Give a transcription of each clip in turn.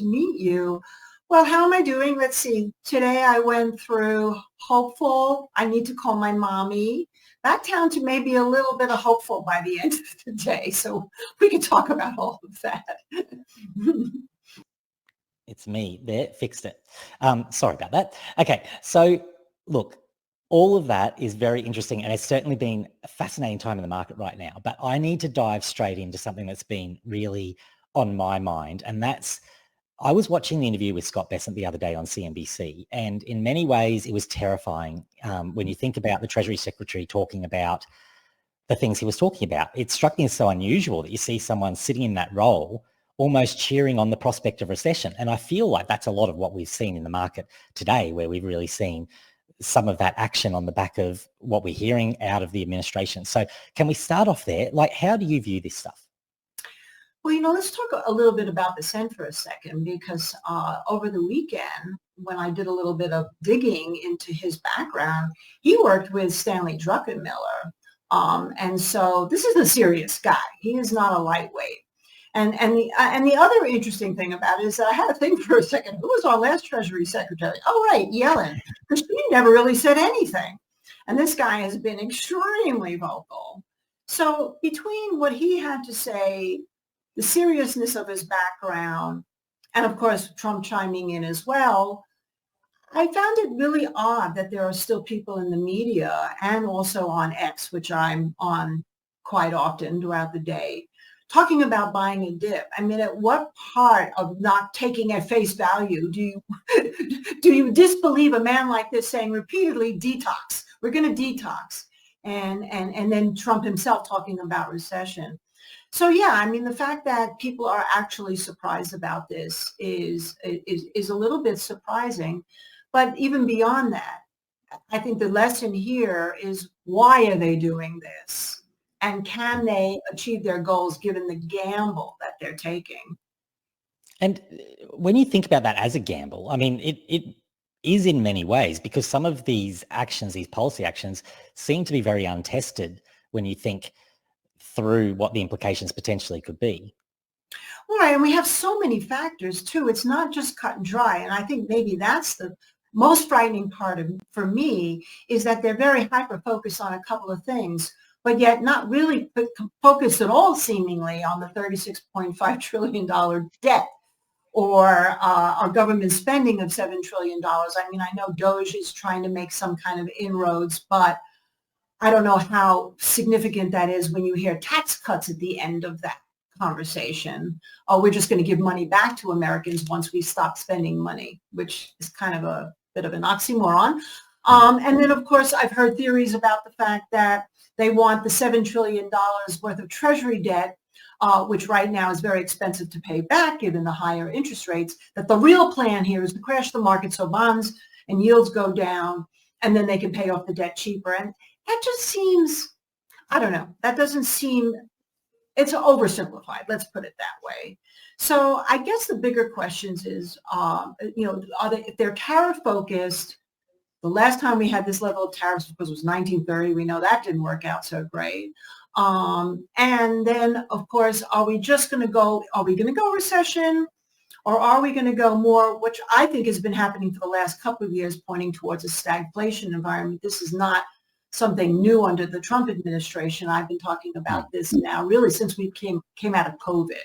to meet you. Well, how am I doing? Let's see. Today I went through hopeful. I need to call my mommy. That down to maybe a little bit of hopeful by the end of the day. So we can talk about all of that. It's me there, fixed it. Sorry about that. Okay, so look, all of that is very interesting and it's certainly been a fascinating time in the market right now, but I need to dive straight into something that's been really on my mind, and that's, I was watching the interview with Scott Bessent the other day on CNBC, and in many ways it was terrifying when you think about the Treasury Secretary talking about the things he was talking about. It struck me as so unusual that you see someone sitting in that role almost cheering on the prospect of recession. And I feel like that's a lot of what we've seen in the market today, where we've really seen some of that action on the back of what we're hearing out of the administration. So can we start off there? Like, how do you view this stuff? Well, let's talk a little bit about the Sen for a second, because over the weekend, when I did a little bit of digging into his background, he worked with Stanley Druckenmiller. And so this is a serious guy. He is not a lightweight. And the other interesting thing about it is that I had to think for a second, who was our last Treasury Secretary? Oh, right, Yellen, because she never really said anything. And this guy has been extremely vocal. So between what he had to say, the seriousness of his background, and of course, Trump chiming in as well, I found it really odd that there are still people in the media and also on X, which I'm on quite often throughout the day, talking about buying a dip. I mean, at what part of not taking at face value do you disbelieve a man like this saying repeatedly, detox, we're going to detox, and then Trump himself talking about recession. So yeah, I mean, the fact that people are actually surprised about this is a little bit surprising. But even beyond that, I think the lesson here is, why are they doing this? And can they achieve their goals given the gamble that they're taking? And when you think about that as a gamble, I mean, it is in many ways, because some of these actions, these policy actions, seem to be very untested when you think through what the implications potentially could be. Right, and we have so many factors too. It's not just cut and dry. And I think maybe that's the most frightening part for me, is that they're very hyper-focused on a couple of things, but yet not really focused at all seemingly on the $36.5 trillion debt or our government spending of $7 trillion. I mean, I know DOGE is trying to make some kind of inroads, but I don't know how significant that is when you hear tax cuts at the end of that conversation. Oh, we're just going to give money back to Americans once we stop spending money, which is kind of a bit of an oxymoron. And then, of course, I've heard theories about the fact that they want the $7 trillion worth of Treasury debt, which right now is very expensive to pay back given the higher interest rates, that the real plan here is to crash the market so bonds and yields go down, and then they can pay off the debt cheaper. And that just seems, I don't know, that doesn't seem, it's oversimplified, let's put it that way. So I guess the bigger questions is, are they, if they're tariff focused, the last time we had this level of tariffs, because it was 1930, we know that didn't work out so great. And then, of course, are we going to go recession, or are we going to go more, which I think has been happening for the last couple of years, pointing towards a stagflation environment? This is not something new under the Trump administration. I've been talking about this now really since we came out of COVID.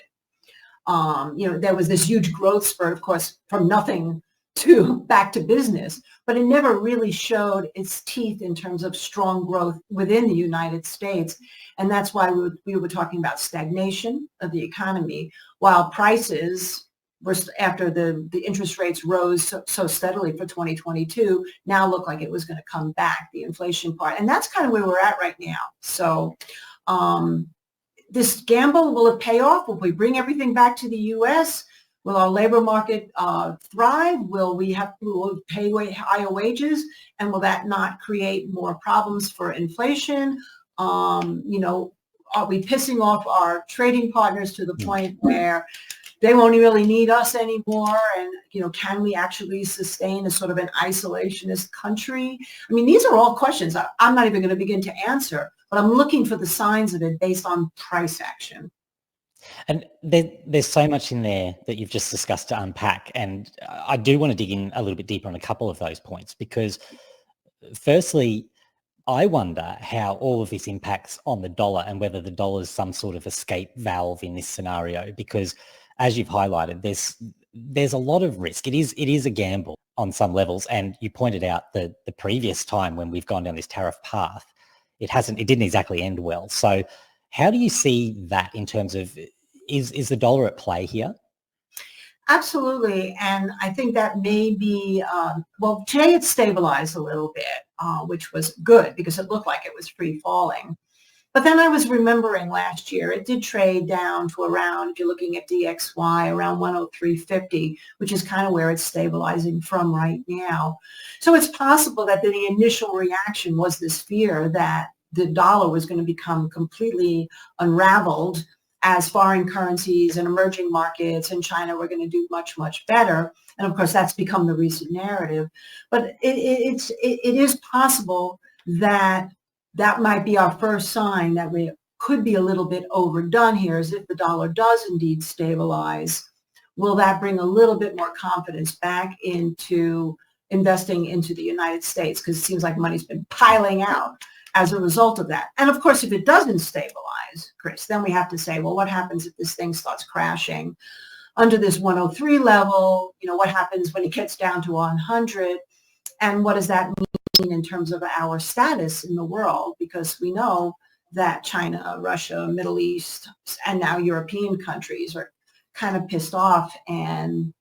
There was this huge growth spurt, of course, from nothing to back to business, but it never really showed its teeth in terms of strong growth within the United States. And that's why we were talking about stagnation of the economy, while prices were, after the interest rates rose so steadily for 2022, now look like it was going to come back, the inflation part. And that's kind of where we're at right now. So this gamble, will it pay off? Will we bring everything back to the U.S.? Will our labor market thrive? Will we pay higher wages? And will that not create more problems for inflation? Are we pissing off our trading partners to the point where they won't really need us anymore? And, can we actually sustain a sort of an isolationist country? I mean, these are all questions I'm not even going to begin to answer, but I'm looking for the signs of it based on price action. And there's so much in there that you've just discussed to unpack. And I do want to dig in a little bit deeper on a couple of those points because firstly, I wonder how all of this impacts on the dollar and whether the dollar is some sort of escape valve in this scenario, because as you've highlighted, there's a lot of risk. It is a gamble on some levels. And you pointed out the previous time when we've gone down this tariff path, it didn't exactly end well. So how do you see that in terms of, is the dollar at play here? Absolutely. And I think that may be, well, today it stabilized a little bit, which was good because it looked like it was free falling. But then I was remembering last year, it did trade down to around, if you're looking at DXY, around 103.50, which is kind of where it's stabilizing from right now. So it's possible that the initial reaction was this fear that the dollar was going to become completely unraveled as foreign currencies and emerging markets and China were going to do much, much better. And of course, that's become the recent narrative. But it is possible that that might be our first sign that we could be a little bit overdone here, as if the dollar does indeed stabilize. Will that bring a little bit more confidence back into investing into the United States? Because it seems like money's been piling out as a result of that. And of course, if it doesn't stabilize, Chris, then we have to say, well, what happens if this thing starts crashing under this 103 level? You know, what happens when it gets down to 100? And what does that mean in terms of our status in the world? Because we know that China, Russia, Middle East, and now European countries are kind of pissed off. And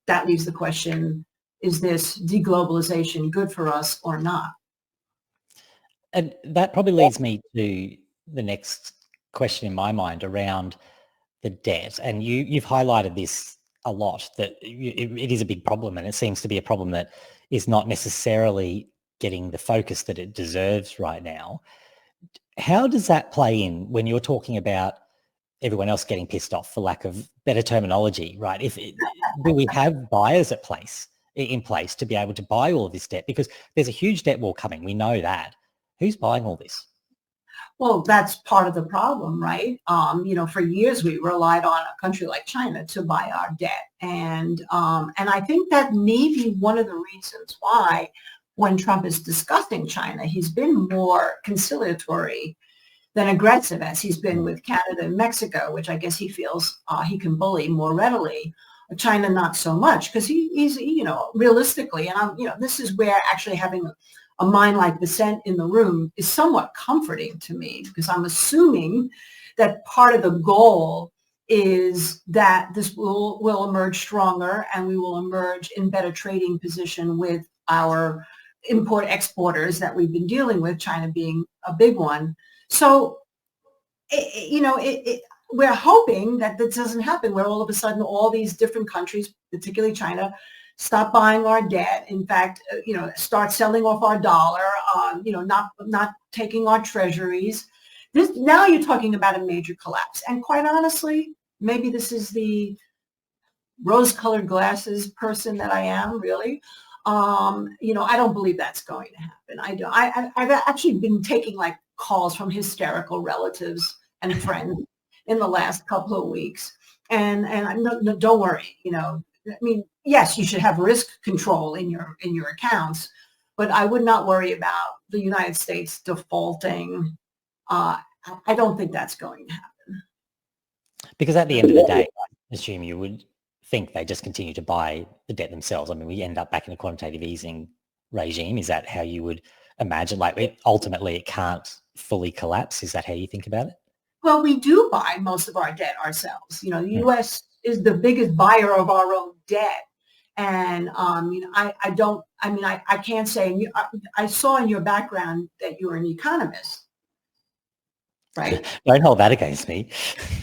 that leaves the question, is this deglobalization good for us or not? And that probably leads me to the next question in my mind around the debt. And you've highlighted this a lot, that it is a big problem, and it seems to be a problem that is not necessarily getting the focus that it deserves right now. How does that play in when you're talking about everyone else getting pissed off, for lack of better terminology, right? Do we have buyers in place to be able to buy all of this debt? Because there's a huge debt wall coming. We know that. Who's buying all this? Well, that's part of the problem, right? You know, for years we relied on a country like China to buy our debt, and I think that may be one of the reasons why, when Trump is discussing China, he's been more conciliatory than aggressive, as he's been with Canada and Mexico, which I guess he feels he can bully more readily. China, not so much, because he's, you know, realistically, and this is where actually having a mind like Vicent in the room is somewhat comforting to me, because I'm assuming that part of the goal is that this will emerge stronger, and we will emerge in better trading position with our import exporters that we've been dealing with, China being a big one. So, we're hoping that this doesn't happen, where all of a sudden all these different countries, particularly China, stop buying our debt. In fact, start selling off our dollar, not taking our treasuries. Now you're talking about a major collapse. And quite honestly, maybe this is the rose-colored glasses person that I am, really. I don't believe that's going to happen. I've actually been taking like calls from hysterical relatives and friends in the last couple of weeks. And no, don't worry, I mean, yes, you should have risk control in your accounts, but I would not worry about the United States defaulting. I don't think that's going to happen. Because at the end of the day, I assume you would think they just continue to buy the debt themselves. I mean, we end up back in a quantitative easing regime. Is that how you would imagine? Like, ultimately, it can't fully collapse. Is that how you think about it? Well, we do buy most of our debt ourselves. The U.S. is the biggest buyer of our own debt. And, I can't say, and I saw in your background that you're an economist, right? Don't hold that against me.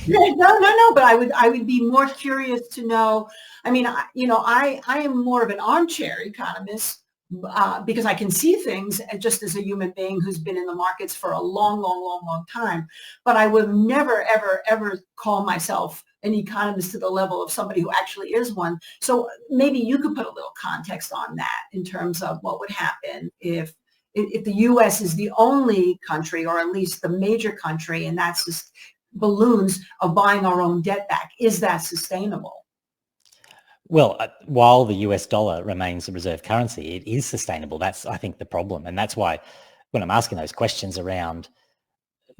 No, but I would be more curious to know. I mean, I am more of an armchair economist, because I can see things just as a human being who's been in the markets for a long time. But I would never, ever call myself an economist to the level of somebody who actually is one. So maybe you could put a little context on that in terms of what would happen if the U.S. is the only country, or at least the major country, and that's just balloons of buying our own debt back. Is that sustainable? Well, while the US dollar remains the reserve currency, it is sustainable. That's, I think, the problem. And that's why when I'm asking those questions around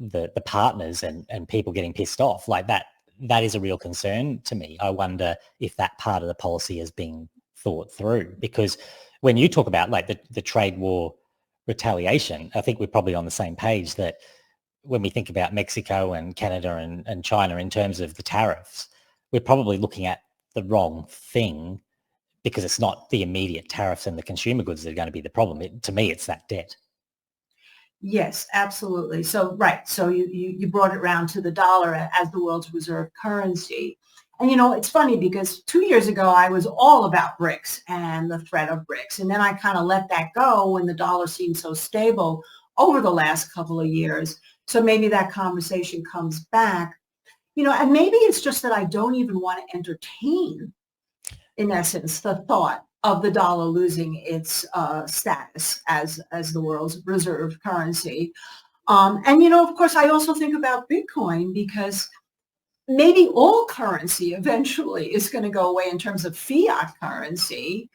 the partners and people getting pissed off, like that is a real concern to me. I wonder if that part of the policy has been thought through, because when you talk about like the trade war retaliation, I think we're probably on the same page that when we think about Mexico and Canada and China in terms of the tariffs, we're probably looking at the wrong thing, because it's not the immediate tariffs and the consumer goods that are going to be the problem. To me, it's that debt. Yes, absolutely. So, right. So you brought it round to the dollar as the world's reserve currency. And, it's funny because 2 years ago, I was all about BRICS and the threat of BRICS. And then I kind of let that go when the dollar seemed so stable over the last couple of years. So maybe that conversation comes back, and maybe it's just that I don't even want to entertain, in essence, the thought of the dollar losing its status as the world's reserve currency. And, of course, I also think about Bitcoin, because maybe all currency eventually is going to go away in terms of fiat currency.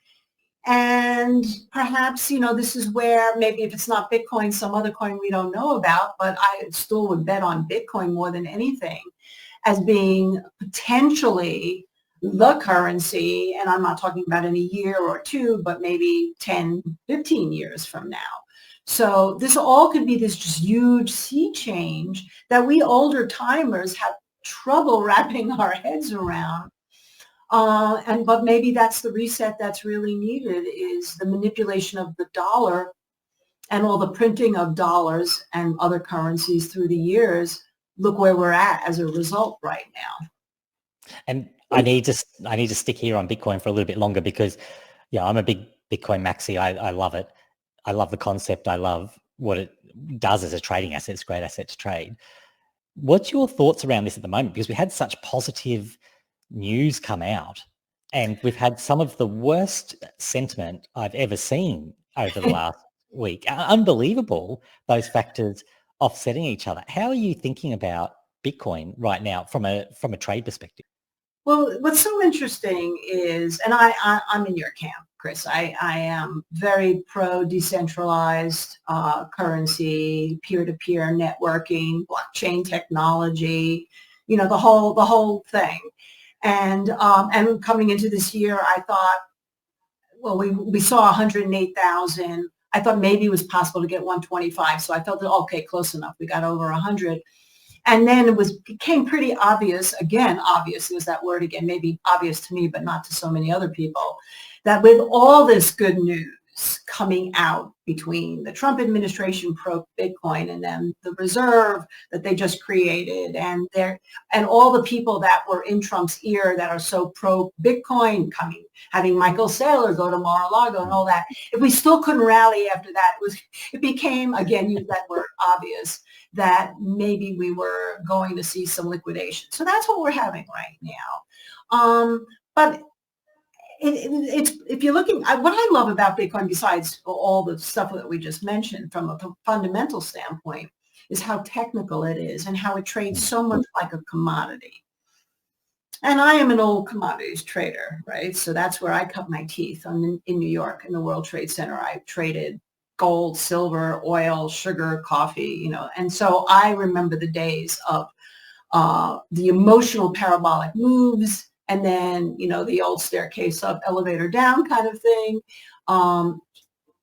And perhaps, this is where maybe if it's not Bitcoin, some other coin we don't know about, but I still would bet on Bitcoin more than anything as being potentially the currency. And I'm not talking about in a year or two, but maybe 10, 15 years from now. So this all could be this just huge sea change that we older timers have trouble wrapping our heads around. But maybe that's the reset that's really needed, is the manipulation of the dollar and all the printing of dollars and other currencies through the years. Look where we're at as a result right now. And I need to stick here on Bitcoin for a little bit longer, because I'm a big Bitcoin maxi. I love it. I love the concept. I love what it does as a trading asset. It's a great asset to trade. What's your thoughts around this at the moment? Because we had such positive news come out, and we've had some of the worst sentiment I've ever seen over the last week. Unbelievable, those factors offsetting each other. How are you thinking about Bitcoin right now from a trade perspective? Well, what's so interesting is, and I'm in your camp, Chris. I am very pro decentralized currency, peer-to-peer networking, blockchain technology, the whole thing. And coming into this year, I thought, well, we saw 108,000. I thought maybe it was possible to get 125. So I felt that, okay, close enough. We got over 100. And then it became pretty obvious, again, obvious was that word again, maybe obvious to me, but not to so many other people, that with all this good news coming out between the Trump administration pro Bitcoin and then the reserve that they just created and all the people that were in Trump's ear that are so pro Bitcoin having Michael Saylor go to Mar-a-Lago and all that, if we still couldn't rally after that, it became, again, use that word, obvious, that maybe we were going to see some liquidation. So that's what we're having right now. But it's if you're looking, what I love about Bitcoin, besides all the stuff that we just mentioned from a fundamental standpoint, is how technical it is and how it trades so much like a commodity. And I am an old commodities trader, right? So that's where I cut my teeth in New York in the World Trade Center. I traded gold, silver, oil, sugar, coffee, and so I remember the days of the emotional parabolic moves, and then, the old staircase up, elevator down kind of thing,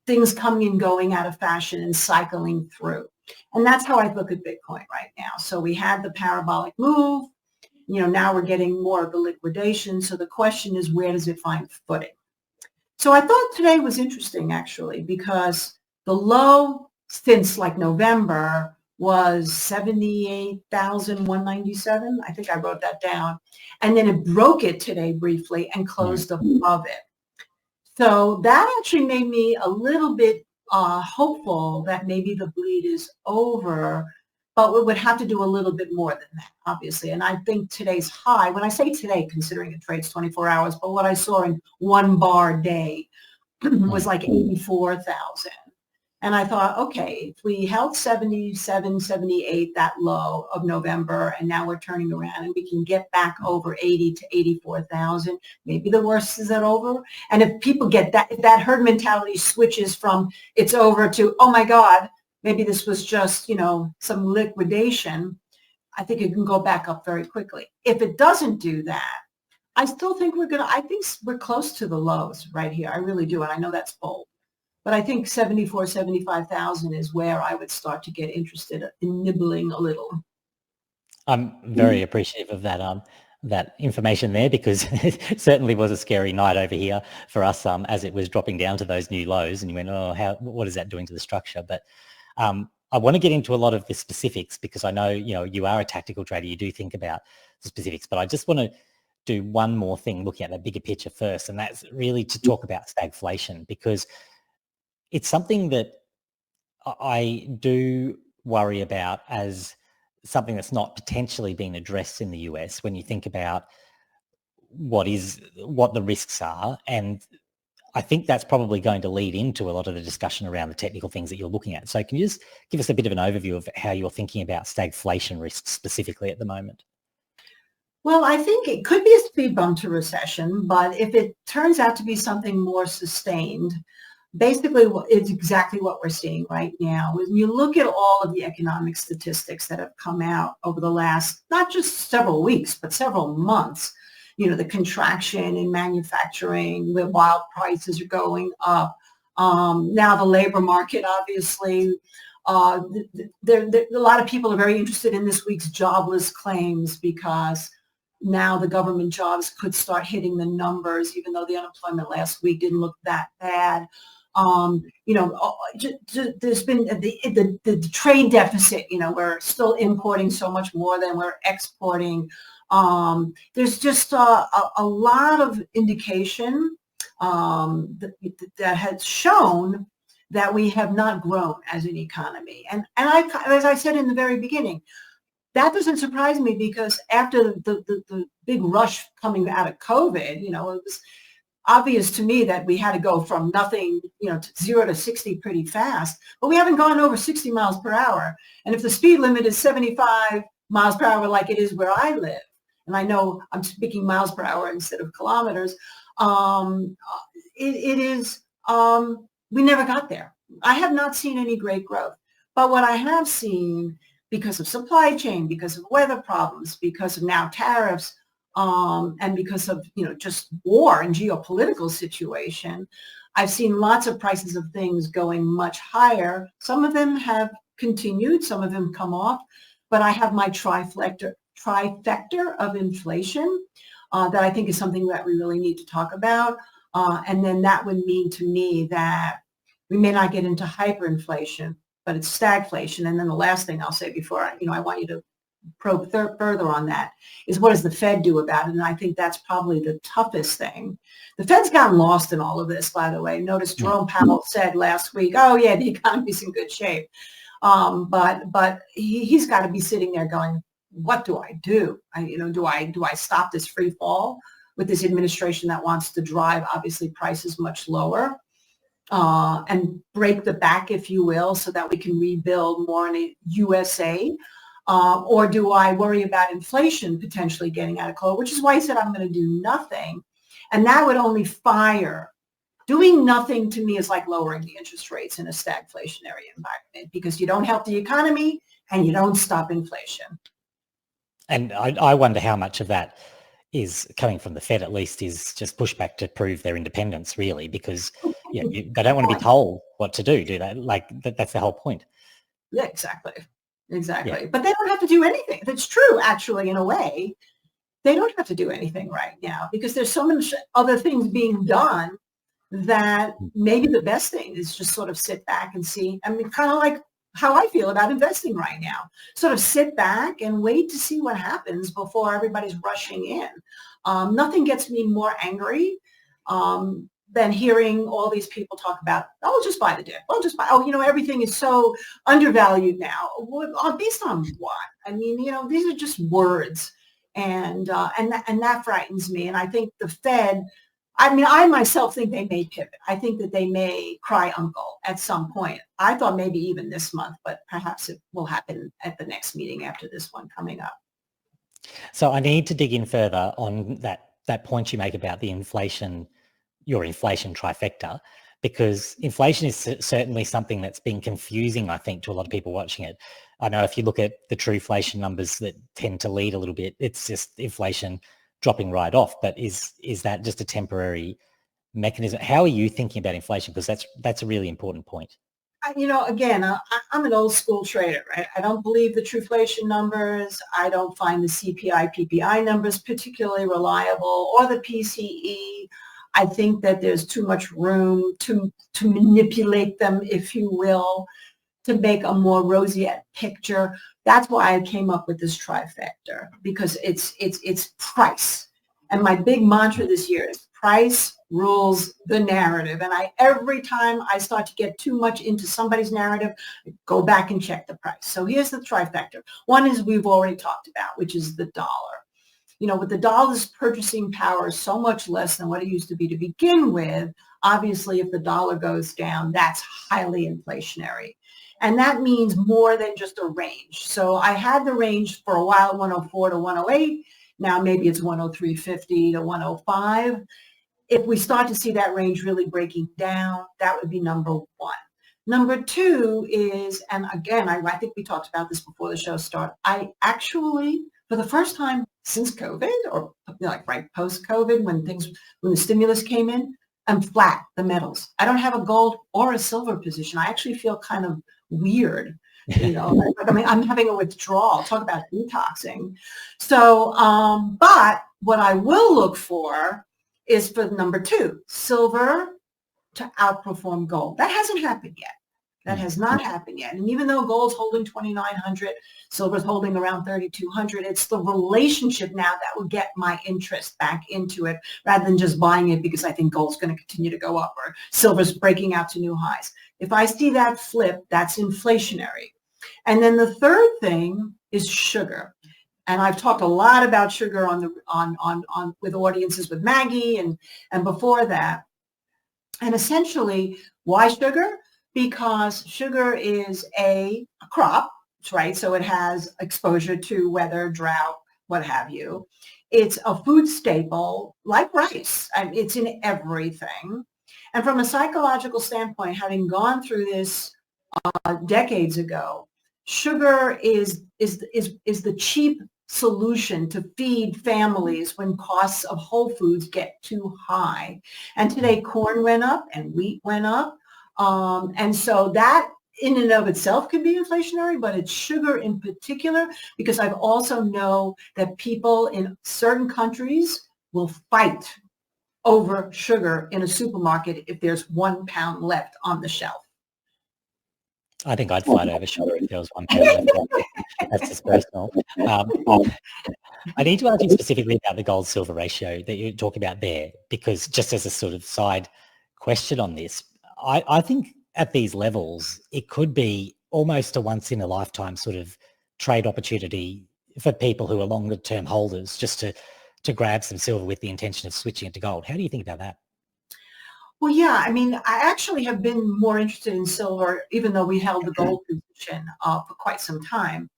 things coming and going out of fashion and cycling through. And that's how I look at Bitcoin right now. So we had the parabolic move, now we're getting more of the liquidation. So the question is, where does it find footing? So I thought today was interesting, actually, because the low since like November was 78,197. I think I wrote that down. And then it broke it today briefly and closed above it. So that actually made me a little bit hopeful that maybe the bleed is over, but we would have to do a little bit more than that, obviously. And I think today's high, when I say today, considering it trades 24 hours, but what I saw in one bar day was like 84,000. And I thought, okay, if we held 77, 78, that low of November, and now we're turning around and we can get back over 80 to 84,000, maybe the worst is over. And if people get that, if that herd mentality switches from it's over to, oh my God, maybe this was just, some liquidation, I think it can go back up very quickly. If it doesn't do that, I still think I think we're close to the lows right here. I really do. And I know that's bold. But I think 74, 75,000 is where I would start to get interested in nibbling a little. I'm very appreciative of that information there, because it certainly was a scary night over here for us as it was dropping down to those new lows, and you went, oh, what is that doing to the structure? But I want to get into a lot of the specifics, because I know, you are a tactical trader, you do think about the specifics, but I just want to do one more thing looking at that bigger picture first, and that's really to talk about stagflation, because it's something that I do worry about as something that's not potentially being addressed in the US when you think about what the risks are. And I think that's probably going to lead into a lot of the discussion around the technical things that you're looking at. So can you just give us a bit of an overview of how you're thinking about stagflation risks specifically at the moment? Well, I think it could be a speed bump to recession, but if it turns out to be something more sustained, basically it's exactly what we're seeing right now. When you look at all of the economic statistics that have come out over the last, not just several weeks, but several months, the contraction in manufacturing, the wild prices are going up. Now the labor market, obviously, a lot of people are very interested in this week's jobless claims, because now the government jobs could start hitting the numbers, even though the unemployment last week didn't look that bad. There's been the trade deficit, we're still importing so much more than we're exporting. There's just a lot of indication that has shown that we have not grown as an economy. And as I said in the very beginning, that doesn't surprise me, because after the big rush coming out of COVID, it was obvious to me that we had to go from nothing, to 0 to 60 pretty fast, but we haven't gone over 60 miles per hour. And if the speed limit is 75 miles per hour, like it is where I live, and I know I'm speaking miles per hour instead of kilometers, we never got there. I have not seen any great growth, but what I have seen, because of supply chain, because of weather problems, because of now tariffs, and because of, just war and geopolitical situation, I've seen lots of prices of things going much higher. Some of them have continued, some of them come off, but I have my trifecta of inflation that I think is something that we really need to talk about. And then that would mean to me that we may not get into hyperinflation, but it's stagflation. And then the last thing I'll say before I want you to probe further on that is, what does the Fed do about it? And I think that's probably the toughest thing. The Fed's gotten lost in all of this, by the way. Notice Jerome Powell said last week, oh yeah, the economy's in good shape. But he's got to be sitting there going, what do I do? Do I stop this free fall with this administration that wants to drive obviously prices much lower? And break the back, if you will, so that we can rebuild more in a USA? Or do I worry about inflation potentially getting out of control, which is why I said I'm going to do nothing. And that would only fire. Doing nothing to me is like lowering the interest rates in a stagflationary environment, because you don't help the economy and you don't stop inflation. And I wonder how much of that is coming from the Fed, at least, is just pushback to prove their independence, really, because they don't want to be told what to do they? Like that's the whole point. Yeah, exactly. Yeah. But they don't have to do anything. That's true, actually, in a way. They don't have to do anything right now, because there's so many other things being done that maybe the best thing is just sort of sit back and see. I mean, kind of like how I feel about investing right now. Sort of sit back and wait to see what happens before everybody's rushing in. Nothing gets me more angry than hearing all these people talk about, oh, just buy the dip. Oh, just buy. Oh, everything is so undervalued now. Based on what? I mean, these are just words, and that frightens me. And I think the Fed, I mean, I myself think they may pivot. I think that they may cry uncle at some point. I thought maybe even this month, but perhaps it will happen at the next meeting after this one coming up. So I need to dig in further on that point you make about the your inflation trifecta, because inflation is certainly something that's been confusing, I think, to a lot of people watching it. I know if you look at the trueflation numbers that tend to lead a little bit, it's just inflation dropping right off. But is that just a temporary mechanism? How are you thinking about inflation? Because that's a really important point. Again, I'm an old school trader, right? I don't believe the trueflation numbers. I don't find the CPI, PPI numbers particularly reliable, or the PCE. I think that there's too much room to manipulate them, if you will, to make a more roseate picture. That's why I came up with this trifecta, because it's price. And my big mantra this year is price rules the narrative. And every time I start to get too much into somebody's narrative, I go back and check the price. So here's the trifecta. One is we've already talked about, which is the dollar. With the dollar's purchasing power so much less than what it used to be to begin with, obviously if the dollar goes down, that's highly inflationary. And that means more than just a range. So I had the range for a while, 104 to 108. Now maybe it's 103.50 to 105. If we start to see that range really breaking down, that would be number one. Number two is, and again, I think we talked about this before the show started, I actually, for the first time since COVID, or like right post-COVID, when the stimulus came in, I'm flat, the metals. I don't have a gold or a silver position. I actually feel kind of weird. I'm having a withdrawal. Talk about detoxing. So, but what I will look for is for number two, silver to outperform gold. That hasn't happened yet. That has not happened yet. And even though gold's holding 2,900, silver's holding around 3,200, it's the relationship now that will get my interest back into it, rather than just buying it because I think gold's going to continue to go up or silver's breaking out to new highs. If I see that flip, that's inflationary. And then the third thing is sugar. And I've talked a lot about sugar with audiences with Maggie and before that. And essentially, why sugar? Because sugar is a crop, right? So it has exposure to weather, drought, what have you. It's a food staple like rice. It's in everything. And from a psychological standpoint, having gone through this decades ago, sugar is the cheap solution to feed families when costs of whole foods get too high. And today corn went up and wheat went up. And so that in and of itself can be inflationary, but it's sugar in particular, because I've also know that people in certain countries will fight over sugar in a supermarket if there's 1 pound left on the shelf. I think I'd fight over sugar if there was 1 pound left. That's just personal. I need to ask you specifically about the gold-silver ratio that you're talking about there, because just as a sort of side question on this, I think at these levels, it could be almost a once-in-a-lifetime sort of trade opportunity for people who are longer-term holders, just to grab some silver with the intention of switching it to gold. How do you think about that? Well, yeah, I mean, I actually have been more interested in silver, even though we held the gold position for quite some time.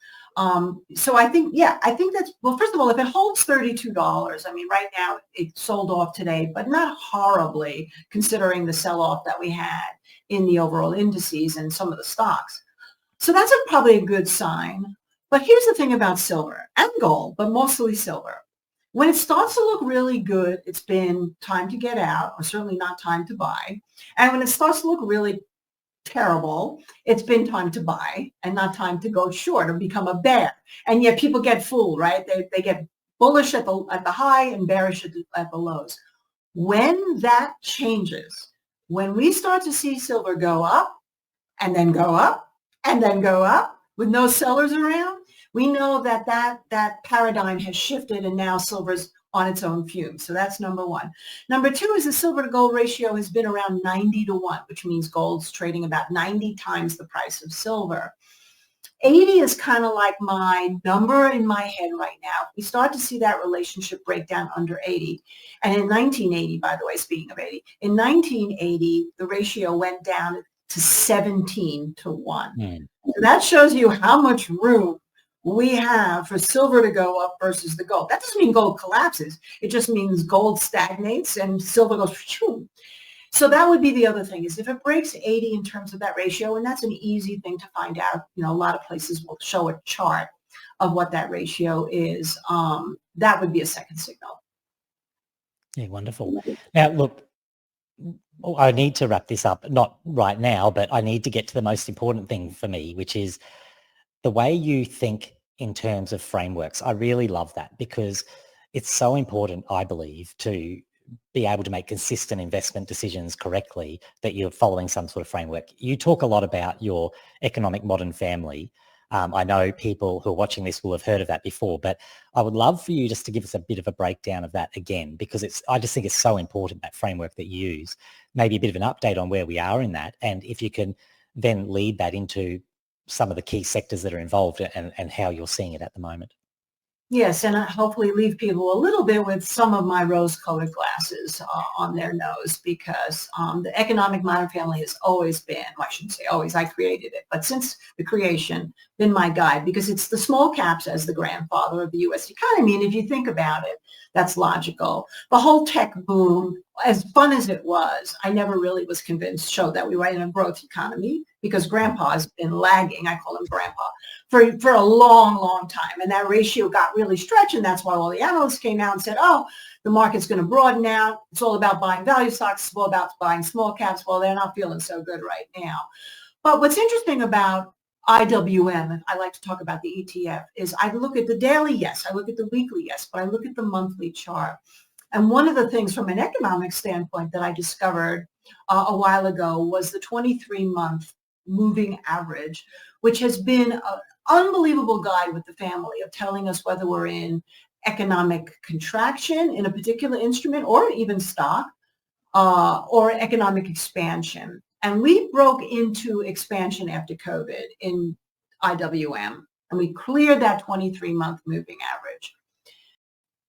So I think that's, well, first of all, if it holds $32, I mean, right now it sold off today, but not horribly considering the sell-off that we had in the overall indices and some of the stocks. So that's probably a good sign. But here's the thing about silver and gold, but mostly silver. When it starts to look really good, it's been time to get out, or certainly not time to buy. And when it starts to look really terrible, it's been time to buy and not time to go short or become a bear. And yet people get fooled, right? They get bullish at the high and bearish at the lows. When that changes, when we start to see silver go up and then go up and then go up with no sellers around, we know that paradigm has shifted and now silver's on its own fumes. So that's number one. Number two is the silver to gold ratio has been around 90 to 1, which means gold's trading about 90 times the price of silver. 80 is kind of like my number in my head right now. We start to see that relationship break down under 80. And in 1980, by the way, speaking of 80, in 1980, the ratio went down to 17 to 1. So that shows you how much room we have for silver to go up versus the gold. That doesn't mean gold collapses. It just means gold stagnates and silver goes, phew. So that would be the other thing, is if it breaks 80 in terms of that ratio, and that's an easy thing to find out, a lot of places will show a chart of what that ratio is. That would be a second signal. Yeah, wonderful. Now, look, I need to wrap this up, not right now, but I need to get to the most important thing for me, which is the way you think in terms of frameworks. I really love that, because it's so important, I believe, to be able to make consistent investment decisions correctly, that you're following some sort of framework. You talk a lot about your economic modern family. I know people who are watching this will have heard of that before, but I would love for you just to give us a bit of a breakdown of that again, because I just think it's so important, that framework that you use. Maybe a bit of an update on where we are in that, and if you can then lead that into some of the key sectors that are involved and how you're seeing it at the moment. Yes, and I hopefully leave people a little bit with some of my rose-colored glasses on their nose, because the economic modern family has always been, well, I shouldn't say always, I created it, but since the creation, been my guide, because it's the small caps as the grandfather of the U.S. economy. And if you think about it, that's logical. The whole tech boom, as fun as it was, I never really was convinced showed that we were in a growth economy, because grandpa's been lagging, I call him grandpa, for a long, long time. And that ratio got really stretched. And that's why all the analysts came out and said, oh, the market's going to broaden out. It's all about buying value stocks. It's all about buying small caps. Well, they're not feeling so good right now. But what's interesting about IWM, and I like to talk about the ETF, is I look at the daily, yes. I look at the weekly, yes. But I look at the monthly chart. And one of the things from an economic standpoint that I discovered a while ago was the 23-month moving average, which has been an unbelievable guide with the family of telling us whether we're in economic contraction in a particular instrument or even stock, or economic expansion. And we broke into expansion after COVID in IWM, and we cleared that 23-month moving average.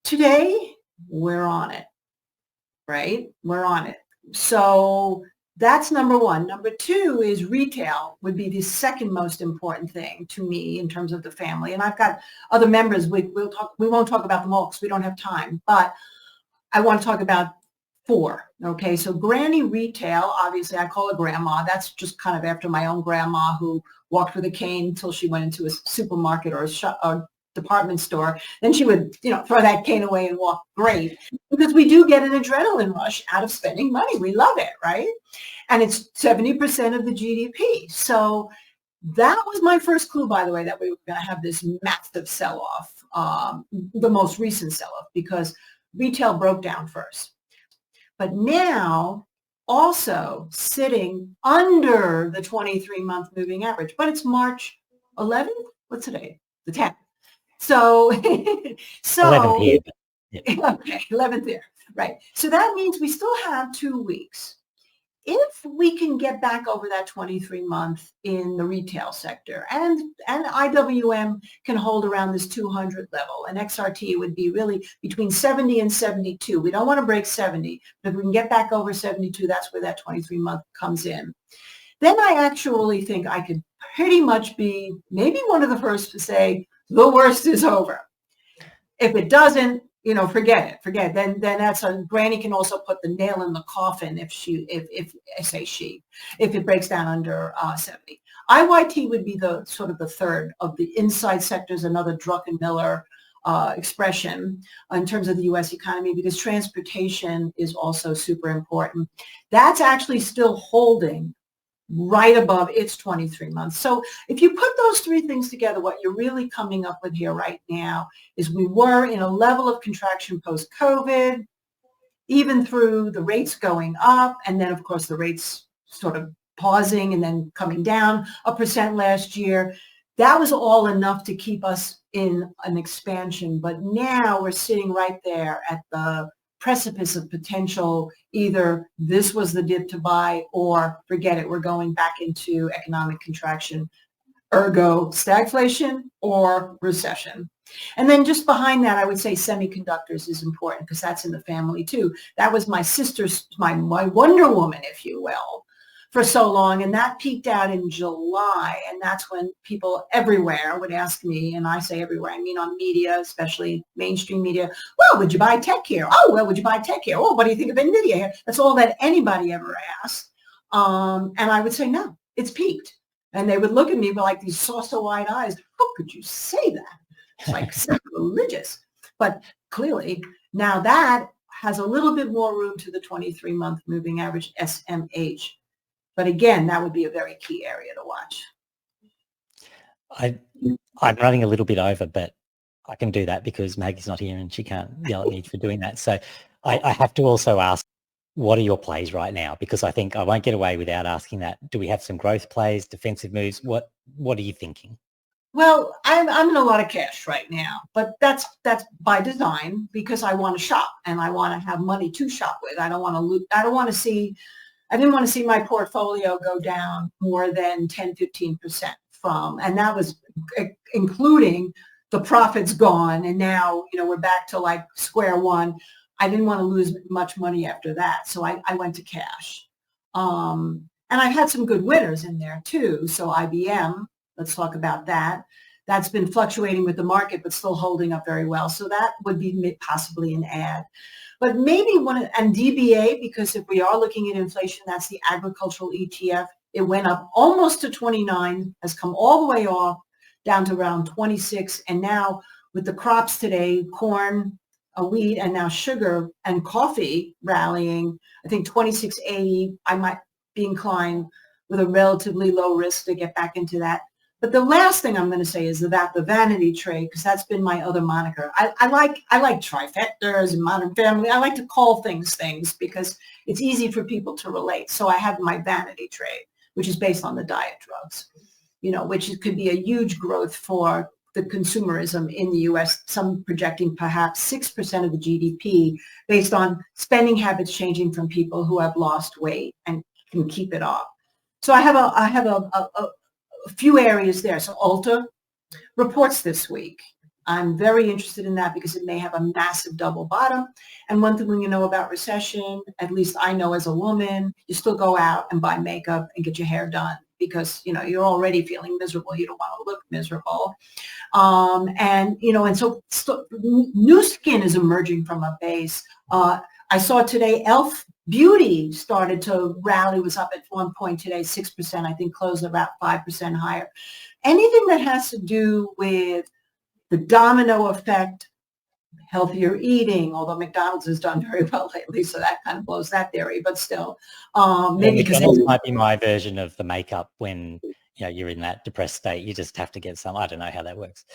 Today, we're on it, right? We're on it. So that's number one. Number two is retail would be the second most important thing to me in terms of the family. And I've got other members. We won't talk about them all because we don't have time, but I want to talk about four. Okay. So granny retail, obviously I call her grandma. That's just kind of after my own grandma, who walked with a cane until she went into a supermarket or a department store. Then she would, throw that cane away and walk. Great. Because we do get an adrenaline rush out of spending money. We love it, right? And it's 70% of the GDP. So that was my first clue, by the way, that we were going to have this massive sell-off, the most recent sell-off, because retail broke down first. But now also sitting under the 23-month moving average. But it's March 11th? What's today? The 10th. So, 11th here. Yeah. Okay, 11th there. Right. So that means we still have 2 weeks. If we can get back over that 23-month in the retail sector, and IWM can hold around this 200 level, and XRT would be really between 70 and 72. We don't want to break 70, but if we can get back over 72, that's where that 23-month comes in. Then I actually think I could pretty much be maybe one of the first to say the worst is over. If it doesn't, forget it. Then that's granny can also put the nail in the coffin if it breaks down under 70. IYT would be the sort of the third of the inside sectors, another Druckenmiller expression in terms of the U.S. economy, because transportation is also super important. That's actually still holding right above its 23 months. So if you put those three things together, what you're really coming up with here right now is we were in a level of contraction post-COVID, even through the rates going up, and then, of course, the rates sort of pausing and then coming down 1% last year. That was all enough to keep us in an expansion. But now we're sitting right there at the precipice of potential. Either this was the dip to buy, or forget it, we're going back into economic contraction ergo stagflation or recession. And then just behind that, I would say semiconductors is important because that's in the family too. That was my sister's, my Wonder Woman, if you will, for so long. And that peaked out in July. And that's when people everywhere would ask me, and I say everywhere, I mean on media, especially mainstream media, well, would you buy tech here? Oh, well, would you buy tech here? Oh, what do you think of NVIDIA here? That's all that anybody ever asked. And I would say, no, it's peaked. And they would look at me with like these saucer-wide eyes. How could you say that? It's like sacrilegious. But clearly, now that has a little bit more room to the 23-month moving average SMH. But again, that would be a very key area to watch. I'm running a little bit over, but I can do that because Maggie's not here and she can't yell at me for doing that. So I have to also ask, what are your plays right now? Because I think I won't get away without asking that. Do we have some growth plays, defensive moves? What are you thinking? Well, I'm in a lot of cash right now, but that's by design because I want to shop and I want to have money to shop with. I don't want to see I didn't want to see my portfolio go down more than 10, 15% from, and that was including the profits gone. And now, we're back to like square one. I didn't want to lose much money after that. So I went to cash. And I've had some good winners in there too. So IBM, let's talk about that. That's been fluctuating with the market, but still holding up very well. So that would be possibly an add. But maybe and DBA, because if we are looking at inflation, that's the agricultural ETF. It went up almost to 29, has come all the way off down to around 26. And now with the crops today, corn, wheat, and now sugar and coffee rallying, I think 26.80, I might be inclined with a relatively low risk to get back into that. But the last thing I'm going to say is about the vanity trade, because that's been my other moniker. I like trifectas and Modern Family. I like to call things because it's easy for people to relate. So I have my vanity trade, which is based on the diet drugs, which could be a huge growth for the consumerism in the U.S., some projecting perhaps 6% of the GDP based on spending habits changing from people who have lost weight and can keep it off. So I have a few areas there. So Ulta reports this week. I'm very interested in that because it may have a massive double bottom. And one thing when you know about recession, at least I know as a woman, you still go out and buy makeup and get your hair done because, you're already feeling miserable. You don't want to look miserable. And so new skin is emerging from a base. I saw today e.l.f. Beauty started to rally, was up at one point today, 6%, I think closed about 5% higher. Anything that has to do with the domino effect, healthier eating, although McDonald's has done very well lately, so that kind of blows that theory, but still. Maybe McDonald's might be my version of the makeup when you're in that depressed state. You just have to get some. I don't know how that works.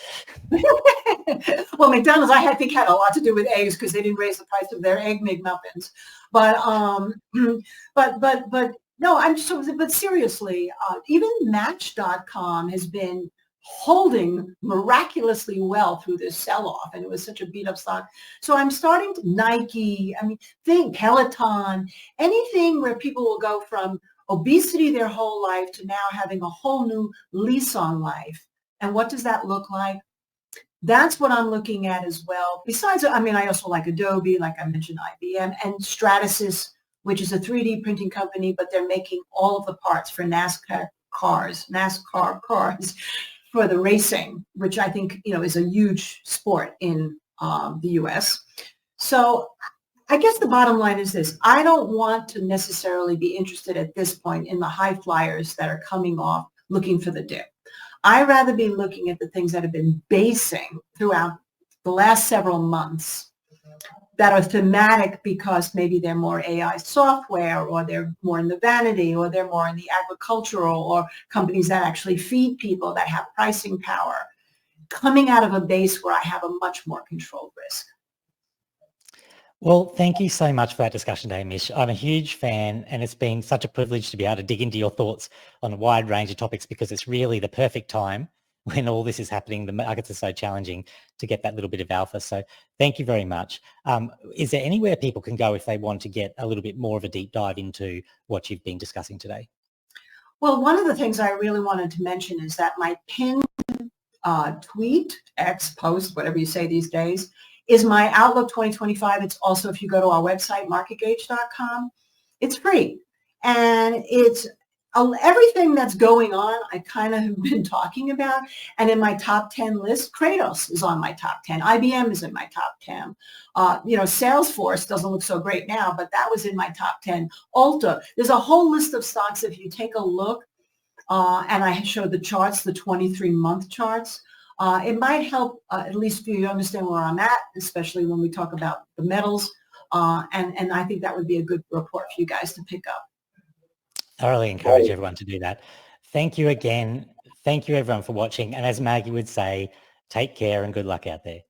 Well, McDonald's, I think, had a lot to do with eggs because they didn't raise the price of their Egg McMuffins. But no, but seriously, even Match.com has been holding miraculously well through this sell-off, and it was such a beat-up stock. So I'm starting to Nike, think Peloton, anything where people will go from obesity their whole life to now having a whole new lease on life. And what does that look like? That's what I'm looking at as well. Besides, I also like Adobe, like I mentioned, IBM, and Stratasys, which is a 3D printing company, but they're making all of the parts for NASCAR cars for the racing, which I think, is a huge sport in the U.S. So I guess the bottom line is this. I don't want to necessarily be interested at this point in the high flyers that are coming off looking for the dip. I'd rather be looking at the things that have been basing throughout the last several months that are thematic because maybe they're more AI software, or they're more in the vanity, or they're more in the agricultural, or companies that actually feed people that have pricing power, coming out of a base where I have a much more controlled risk. Well, thank you so much for that discussion today, Mish. I'm a huge fan, and it's been such a privilege to be able to dig into your thoughts on a wide range of topics because it's really the perfect time when all this is happening. The markets are so challenging to get that little bit of alpha. So thank you very much. Is there anywhere people can go if they want to get a little bit more of a deep dive into what you've been discussing today? Well, one of the things I really wanted to mention is that my pinned tweet, X, post, whatever you say these days, is my Outlook 2025. It's also, if you go to our website, marketgauge.com, it's free. And it's everything that's going on, I kind of have been talking about. And in my top 10 list, Kratos is on my top 10. IBM is in my top 10. Salesforce doesn't look so great now, but that was in my top 10. Ulta, there's a whole list of stocks. If you take a look, and I showed the charts, the 23-month charts. It might help at least for you to understand where I'm at, especially when we talk about the metals. And I think that would be a good report for you guys to pick up. Thoroughly encourage everyone to do that. Thank you again. Thank you everyone for watching. And as Maggie would say, take care and good luck out there.